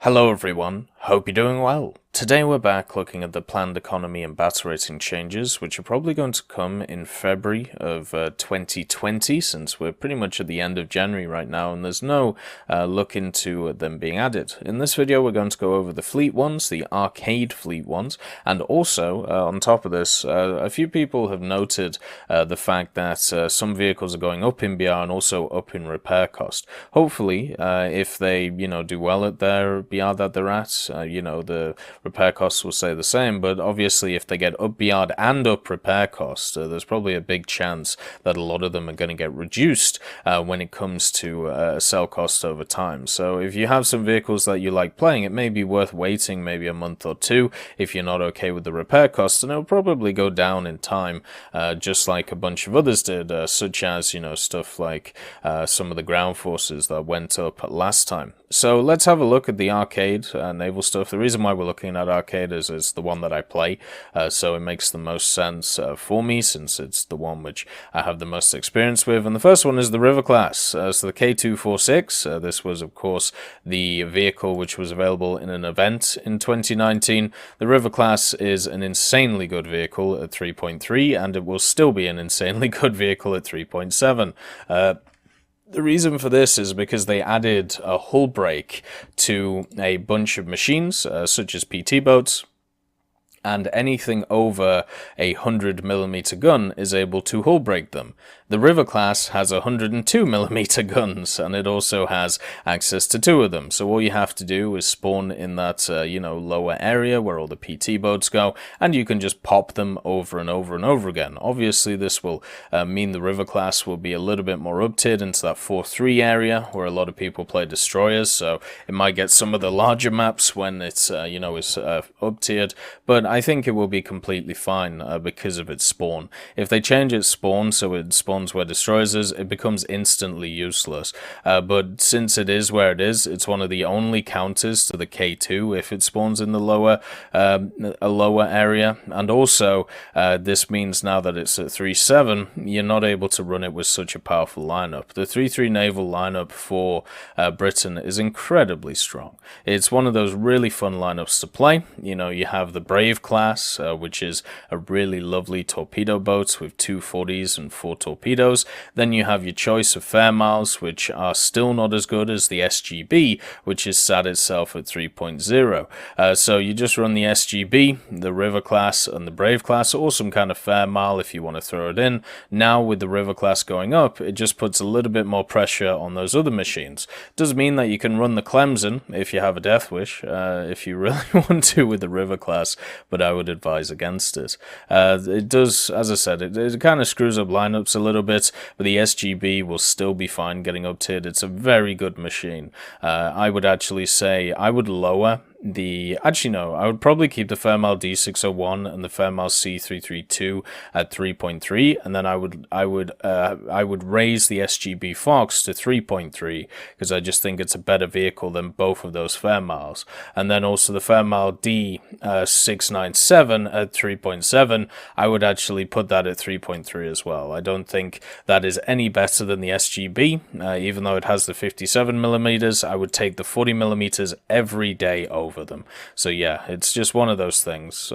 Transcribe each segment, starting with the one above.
Hello everyone, hope you're doing well. Today we're back looking at the planned economy and battle rating changes, which are probably going to come in February of 2020, since we're pretty much at the end of January right now, and there's no look into them being added. In this video we're going to go over the fleet ones, the arcade fleet ones, and also, on top of this, a few people have noted the fact that some vehicles are going up in BR and also up in repair cost. Hopefully, if they, do well at their BR that they're at, the repair costs will stay the same, but obviously if they get up BR and up repair cost, there's probably a big chance that a lot of them are going to get reduced when it comes to sell cost over time. So if you have some vehicles that you like playing, it may be worth waiting maybe a month or two if you're not okay with the repair costs, and it'll probably go down in time, just like a bunch of others did, such as, stuff like some of the ground forces that went up last time. So let's have a look at the arcade naval stuff. The reason why we're looking at arcade is it's the one that I play, so it makes the most sense for me, since it's the one which I have the most experience with. And the first one is the River class. So the K246, this was of course the vehicle which was available in an event in 2019. The River class is an insanely good vehicle at 3.3, and it will still be an insanely good vehicle at 3.7. The reason for this is because they added a hull brake to a bunch of machines, such as PT boats, and anything over a 100mm gun is able to hull brake them. The River class has 102mm guns, and it also has access to two of them. So all you have to do is spawn in that, lower area where all the PT boats go, and you can just pop them over and over and over again. Obviously, this will mean the River class will be a little bit more up-tiered into that 4-3 area, where a lot of people play destroyers, so it might get some of the larger maps when it's, is up-tiered, but I think it will be completely fine because of its spawn. If they change its spawn so it spawns where destroyers is, it becomes instantly useless. But since it is where it is, it's one of the only counters to the K2 if it spawns in the lower area. And also, this means now that it's at 3.7, you're not able to run it with such a powerful lineup. The 3.3 naval lineup for Britain is incredibly strong. It's one of those really fun lineups to play. You have the Brave class, which is a really lovely torpedo boat with 2 40s and 4 torpedoes. Then you have your choice of fair miles, which are still not as good as the SGB, which is sat itself at 3.0. So you just run the SGB, the River class, and the Brave class, or some kind of fair mile if you want to throw it in. Now with the River class going up, it just puts a little bit more pressure on those other machines. Does mean that you can run the Clemson if you have a death wish, if you really want to with the River class, but I would advise against it. It does, as I said, it kind of screws up lineups a little bit, but the SGB will still be fine getting up tiered. It's a very good machine. I would actually say I would lower I would probably keep the Fairmile D601 and the Fairmile C332 at 3.3, and then I would raise the SGB Fox to 3.3 because I just think it's a better vehicle than both of those Fairmiles. And then also the Fairmile D697 at 3.7, I would actually put that at 3.3 as well. I don't think that is any better than the SGB, even though it has the 57mm. I would take the 40mm every day over them. So yeah, it's just one of those things.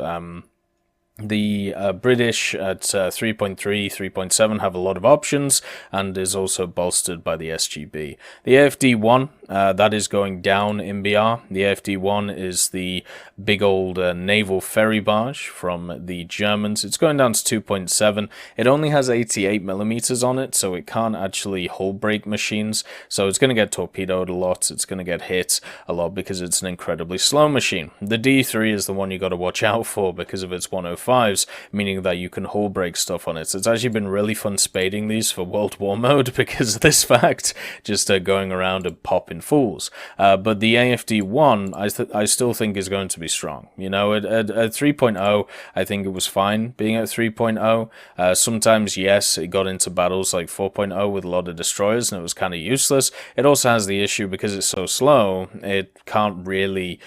The British at 3.3, 3.7 have a lot of options and is also bolstered by the SGB. The AFD-1, that is going down in BR. The AFD-1 is the big old naval ferry barge from the Germans. It's going down to 2.7. It only has 88mm on it, so it can't actually hull break machines. So it's going to get torpedoed a lot. It's going to get hit a lot because it's an incredibly slow machine. The D3 is the one you got to watch out for because of its 105s, meaning that you can hull break stuff on it. It's actually been really fun spading these for World War mode because of this fact, just going around and popping fools. But the AFD-1, I still think is going to be strong. At 3.0, I think it was fine being at 3.0. Sometimes, yes, it got into battles like 4.0 with a lot of destroyers, and it was kind of useless. It also has the issue because it's so slow, it can't really,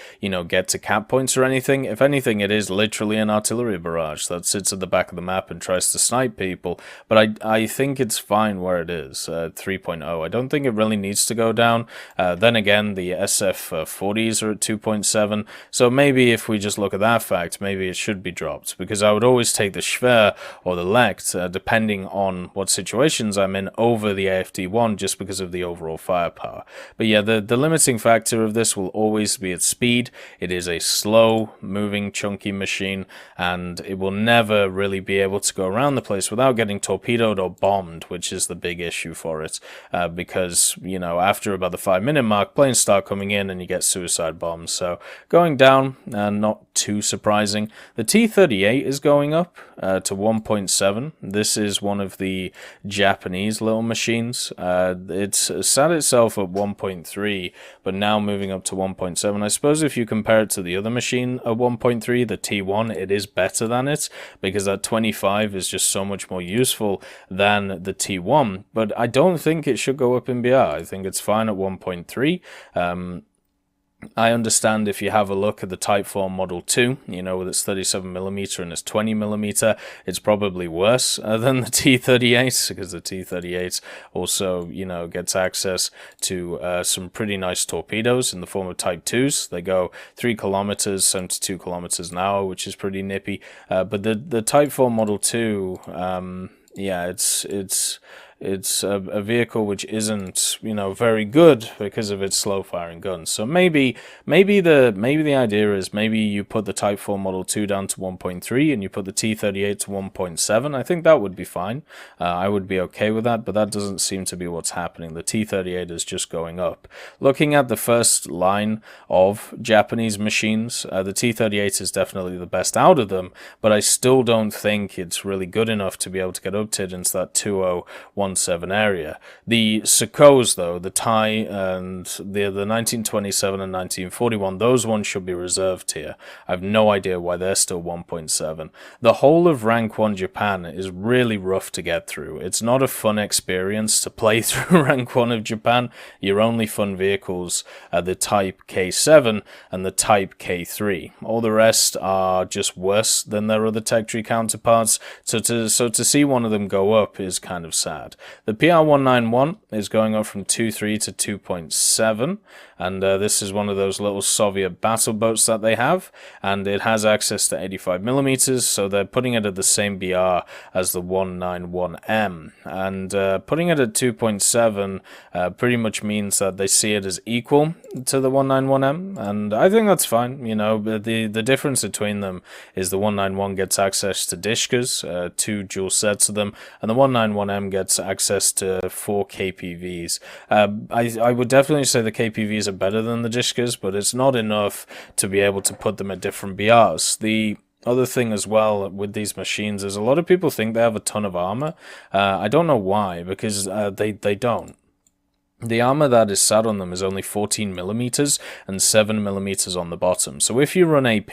get to cap points or anything. If anything, it is literally an artillery barrage. barrage that sits at the back of the map and tries to snipe people, but I think it's fine where it is, 3.0. I don't think it really needs to go down. Then again, the SF-40s are at 2.7, so maybe if we just look at that fact, maybe it should be dropped, because I would always take the Schwer or the Lect, depending on what situations I'm in, over the AFD-1 just because of the overall firepower. But yeah, the limiting factor of this will always be its speed. It is a slow-moving, chunky machine, and it will never really be able to go around the place without getting torpedoed or bombed, which is the big issue for it, because, you know, after about the 5-minute mark, planes start coming in and you get suicide bombs. So going down, not too surprising. The T-38 is going up to 1.7. This is one of the Japanese little machines. It's sat itself at 1.3, but now moving up to 1.7. I suppose if you compare it to the other machine at 1.3, the T1, it is better than it, because that 25 is just so much more useful than the T1, but I don't think it should go up in BR. I think it's fine at 1.3. I understand if you have a look at the Type 4 Model 2, you know, with its 37mm and its 20mm, it's probably worse than the T-38, because the T-38 also, you know, gets access to some pretty nice torpedoes in the form of Type 2s. They go 3 kilometers, 72 kilometers an hour, which is pretty nippy. But the Type 4 Model 2, yeah, it's a vehicle which isn't, you know, very good because of its slow firing guns. So maybe the idea is maybe you put the Type 4 Model 2 down to 1.3 and you put the T-38 to 1.7. I think that would be fine. I would be okay with that, but that doesn't seem to be what's happening. The T-38 is just going up. Looking at the first line of Japanese machines, the T-38 is definitely the best out of them, but I still don't think it's really good enough to be able to get up to it into that 2017 area. The Sukhos, though, the Thai and the 1927 and 1941, those ones should be reserved here. I have no idea why they're still 1.7. The whole of Rank 1 Japan is really rough to get through. It's not a fun experience to play through Rank 1 of Japan. Your only fun vehicles are the Type K7 and the Type K3. All the rest are just worse than their other tech tree counterparts, so to see one of them go up is kind of sad. The PR-191 is going up from 2.3 to 2.7, and this is one of those little Soviet battle boats that they have, and it has access to 85mm, so they're putting it at the same BR as the 191M, and putting it at 2.7 pretty much means that they see it as equal to the 191M, and I think that's fine. You know, the difference between them is the 191 gets access to Dishkas, 2 dual sets of them, and the 191M gets access to 4 KPVs. I would definitely say the KPVs are better than the Dishkas, but it's not enough to be able to put them at different BRs. The other thing as well with these machines is a lot of people think they have a ton of armor. I don't know why, because they don't. The armor that is sat on them is only 14mm and 7mm on the bottom. So if you run AP,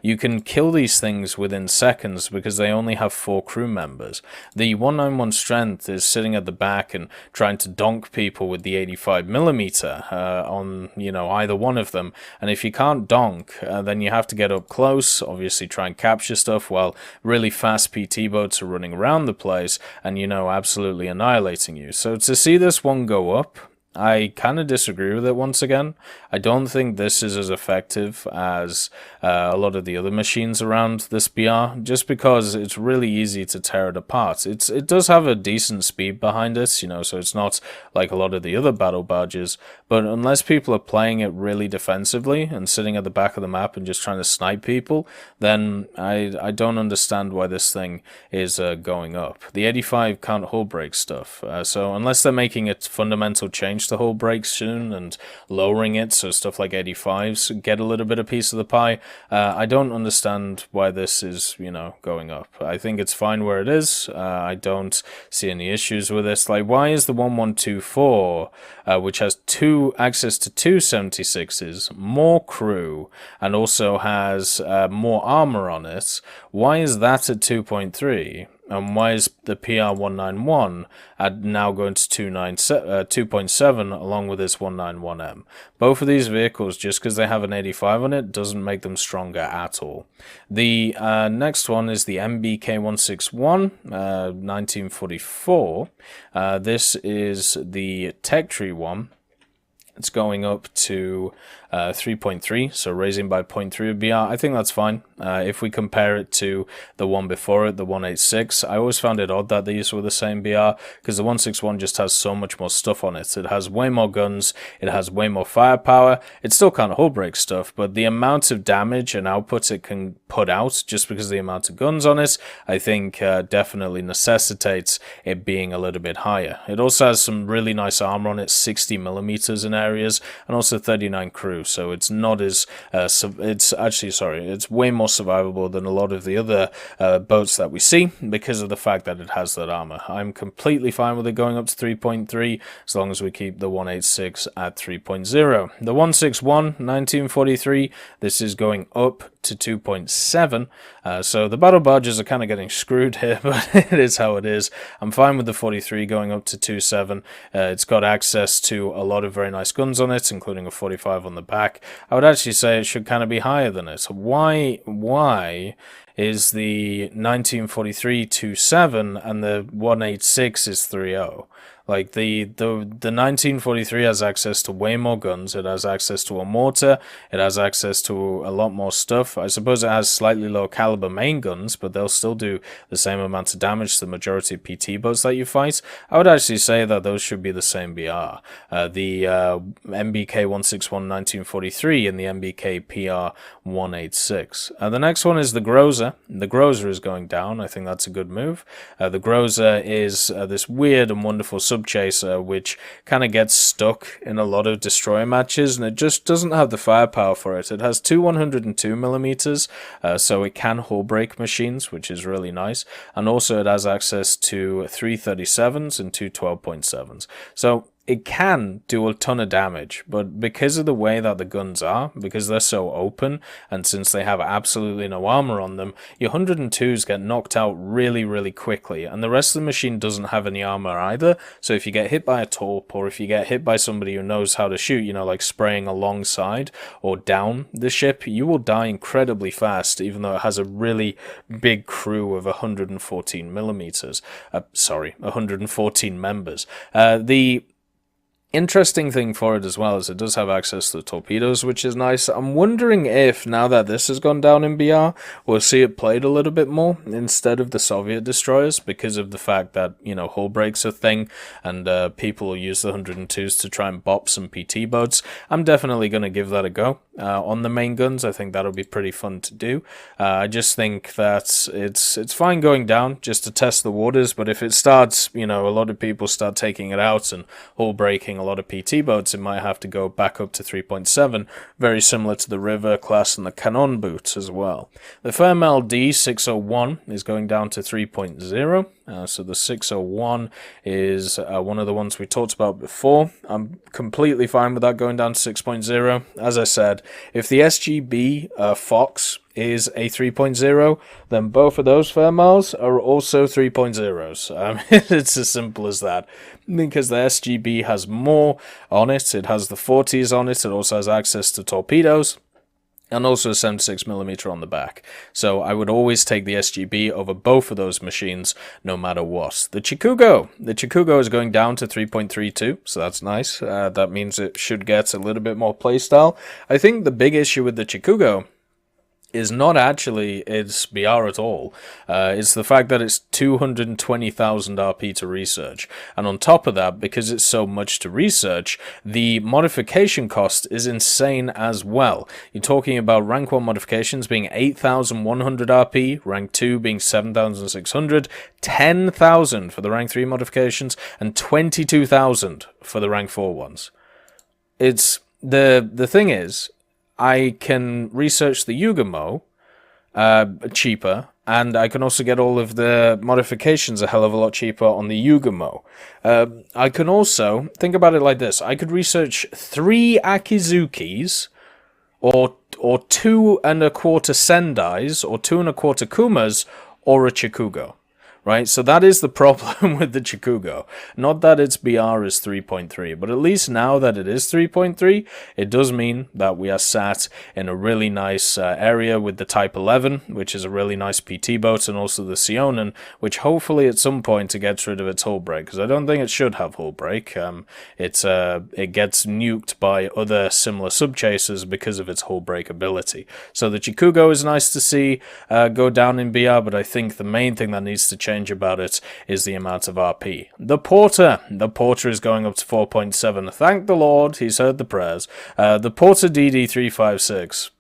you can kill these things within seconds because they only have 4 crew members. The 191 strength is sitting at the back and trying to donk people with the 85mm on, you know, either one of them. And if you can't donk, then you have to get up close, obviously try and capture stuff while really fast PT boats are running around the place and, you know, absolutely annihilating you. So to see this one go up, I kind of disagree with it once again. I don't think this is as effective as a lot of the other machines around this BR, just because it's really easy to tear it apart. It does have a decent speed behind it, you know, so it's not like a lot of the other battle barges, but unless people are playing it really defensively and sitting at the back of the map and just trying to snipe people, then I don't understand why this thing is going up. The 85 can't hull break stuff, so unless they're making a fundamental change to hull brakes soon and lowering it so stuff like 85s get a little bit of piece of the pie, I don't understand why this is, you know, going up. I think it's fine where it is. I don't see any issues with this. Like, why is the 1124, which has access to 2 76s, more crew, and also has more armor on it, why is that at 2.3? And why is the PR191 now going to 2.7 along with this 191M? Both of these vehicles, just because they have an 85 on it, doesn't make them stronger at all. The next one is the MBK161, 1944. This is the Tech Tree one. It's going up to 3.3, so raising by 0.3 of BR. I think that's fine. If we compare it to the one before it, the 186, I always found it odd that these were the same BR, because the 161 just has so much more stuff on it. It has way more guns, it has way more firepower. It still can't hull break stuff, but the amount of damage and output it can put out, just because of the amount of guns on it, I think definitely necessitates it being a little bit higher. It also has some really nice armor on it, 60mm in areas, and also 39 crew, so it's not as it's way more survivable than a lot of the other boats that we see, because of the fact that it has that armor. I'm completely fine with it going up to 3.3 as long as we keep the 186 at 3.0. The 161 1943, this is going up to 2.7, so the battle barges are kind of getting screwed here, but it is how it is. I'm fine with the 43 going up to 2.7. It's got access to a lot of very nice guns on it, including a 45 on the back. I would actually say it should kind of be higher than it. Why is the 1943 2.7 and the 186 is 3.0? Like, the 1943 has access to way more guns, it has access to a mortar, it has access to a lot more stuff. I suppose it has slightly lower caliber main guns, but they'll still do the same amount of damage to the majority of PT boats that you fight. I would actually say that those should be the same BR. The MBK 161 1943 and the MBK PR 186. The next one is the Groza. The Groza is going down. I think that's a good move. The Groza is this weird and wonderful subchaser which kind of gets stuck in a lot of destroyer matches, and it just doesn't have the firepower for it. It has two 102mm, so it can hull break machines, which is really nice, and also it has access to 337s and two 12.7s. So it can do a ton of damage, but because of the way that the guns are, because they're so open, and since they have absolutely no armor on them, your 102s get knocked out really, really quickly, and the rest of the machine doesn't have any armor either, so if you get hit by a torp, or if you get hit by somebody who knows how to shoot, you know, like spraying alongside or down the ship, you will die incredibly fast, even though it has a really big crew of 114mm. 114 members. The interesting thing for it as well is it does have access to the torpedoes, which is nice. I'm wondering if, now that this has gone down in BR, we'll see it played a little bit more instead of the Soviet destroyers, because of the fact that, you know, hull break's a thing, and people will use the 102s to try and bop some PT boats. I'm definitely going to give that a go on the main guns. I think that'll be pretty fun to do. I just think that it's fine going down just to test the waters, but if it starts, you know, a lot of people start taking it out and hull breaking a lot of PT boats, it might have to go back up to 3.7, very similar to the River class and the Cannon boots as well. The Fermel D601 is going down to 3.0, so the 601 is one of the ones we talked about before. I'm completely fine with that going down to 6.0. As I said, if the SGB Fox is a 3.0, then both of those Fermals are also 3.0s. It's as simple as that, because the SGB has more on it. It has the 40s on it. It also has access to torpedoes, and also a 76mm on the back. So I would always take the SGB over both of those machines, no matter what. The Chikugo is going down to 3.32, so that's nice. That means it should get a little bit more playstyle. I think the big issue with the Chikugo is not actually its BR at all. It's the fact that it's 220,000 RP to research. And on top of that, because it's so much to research, the modification cost is insane as well. You're talking about rank 1 modifications being 8,100 RP, rank 2 being 7,600, 10,000 for the rank 3 modifications, and 22,000 for the rank 4 ones. It's the thing is, I can research the Yugamo cheaper, and I can also get all of the modifications a hell of a lot cheaper on the Yugamo. I can also, think about it like this, I could research 3 Akizukis, or 2 1/4 Sendais, or 2 1/4 Kumas, or a Chikugo. right? So that is the problem with the Chikugo. Not that its BR is 3.3, but at least now that it is 3.3, it does mean that we are sat in a really nice area with the Type 11, which is a really nice PT boat, and also the Sionen, which hopefully at some point it gets rid of its hull break, because I don't think it should have hull break. It gets nuked by other similar subchasers because of its hull break ability. So the Chikugo is nice to see go down in BR, but I think the main thing that needs to change about it is the amount of RP. The Porter is going up to 4.7. Thank the Lord, he's heard the prayers. The Porter DD356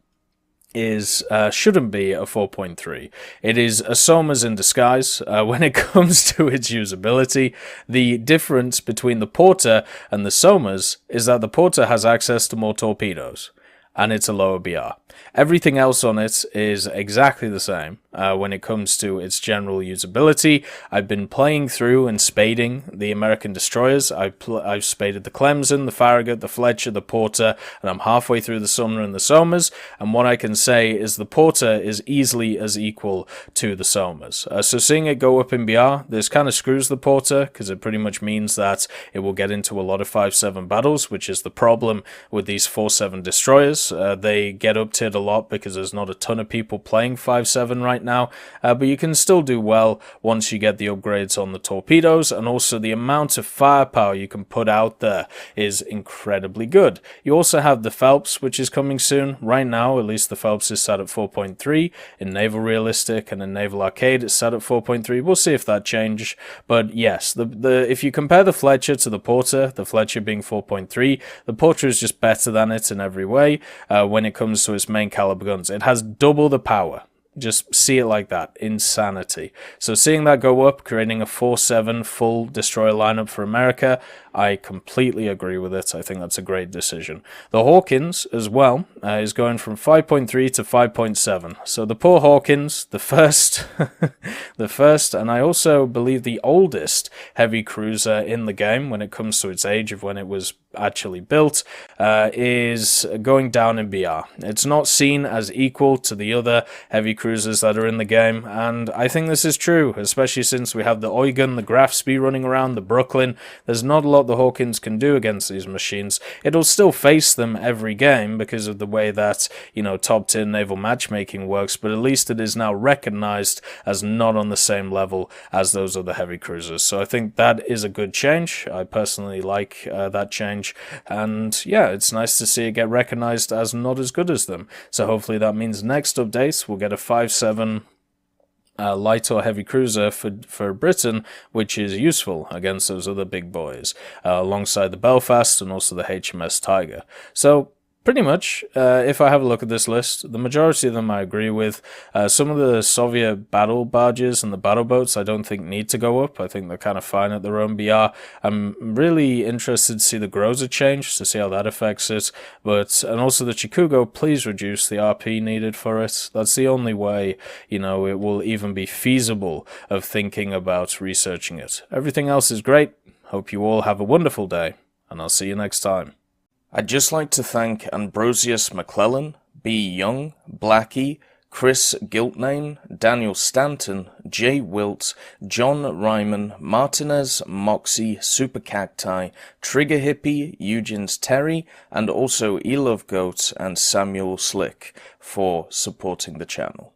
shouldn't be a 4.3. It is a Somas in disguise when it comes to its usability. The difference between the Porter and the Somas is that the Porter has access to more torpedoes, and it's a lower BR. Everything else on it is exactly the same when it comes to its general usability. I've been playing through and spading the American destroyers. I've spaded the Clemson, the Farragut, the Fletcher, the Porter, and I'm halfway through the Sumner and the Somas, and what I can say is the Porter is easily as equal to the Somas. So seeing it go up in BR, this kind of screws the Porter, because it pretty much means that it will get into a lot of 5-7 battles, which is the problem with these 4-7 destroyers. They get up to it a lot because there's not a ton of people playing 5-7 right now, but you can still do well once you get the upgrades on the torpedoes, and also the amount of firepower you can put out there is incredibly good. You also have the Phelps, which is coming soon. Right now, at least the Phelps is set at 4.3. In Naval Realistic and in Naval Arcade, it's set at 4.3. We'll see if that changes, but yes, if you compare the Fletcher to the Porter, the Fletcher being 4.3, the Porter is just better than it in every way when it comes to its main caliber guns. It has double the power. Just see it like that. Insanity. So seeing that go up, creating a 4-7 full destroyer lineup for America, I completely agree with it. I think that's a great decision. The Hawkins as well is going from 5.3 to 5.7. So the poor Hawkins, the first, and I also believe the oldest heavy cruiser in the game when it comes to its age of when it was actually built, is going down in BR. It's not seen as equal to the other heavy cruisers that are in the game, and I think this is true, especially since we have the Eugen, the Graf Spee running around, the Brooklyn. There's not a lot the Hawkins can do against these machines. It'll still face them every game because of the way that, top tier naval matchmaking works, but at least it is now recognized as not on the same level as those other heavy cruisers. So I think that is a good change. I personally like that change, and yeah, it's nice to see it get recognized as not as good as them. So hopefully that means next update we'll get a 5-7 light or heavy cruiser for Britain, which is useful against those other big boys, alongside the Belfast and also the HMS Tiger. So pretty much, if I have a look at this list, the majority of them I agree with. Some of the Soviet battle barges and the battle boats I don't think need to go up. I think they're kind of fine at their own BR. I'm really interested to see the Groza change, to see how that affects it. And also the Chikugo, please reduce the RP needed for it. That's the only way, it will even be feasible of thinking about researching it. Everything else is great. Hope you all have a wonderful day, and I'll see you next time. I'd just like to thank Ambrosius McClellan, B. Young, Blackie, Chris Giltnane, Daniel Stanton, Jay Wilt, John Ryman, Martinez, Moxie, Super Cacti, Trigger Hippie, Eugens Terry, and also Elove Goat and Samuel Slick for supporting the channel.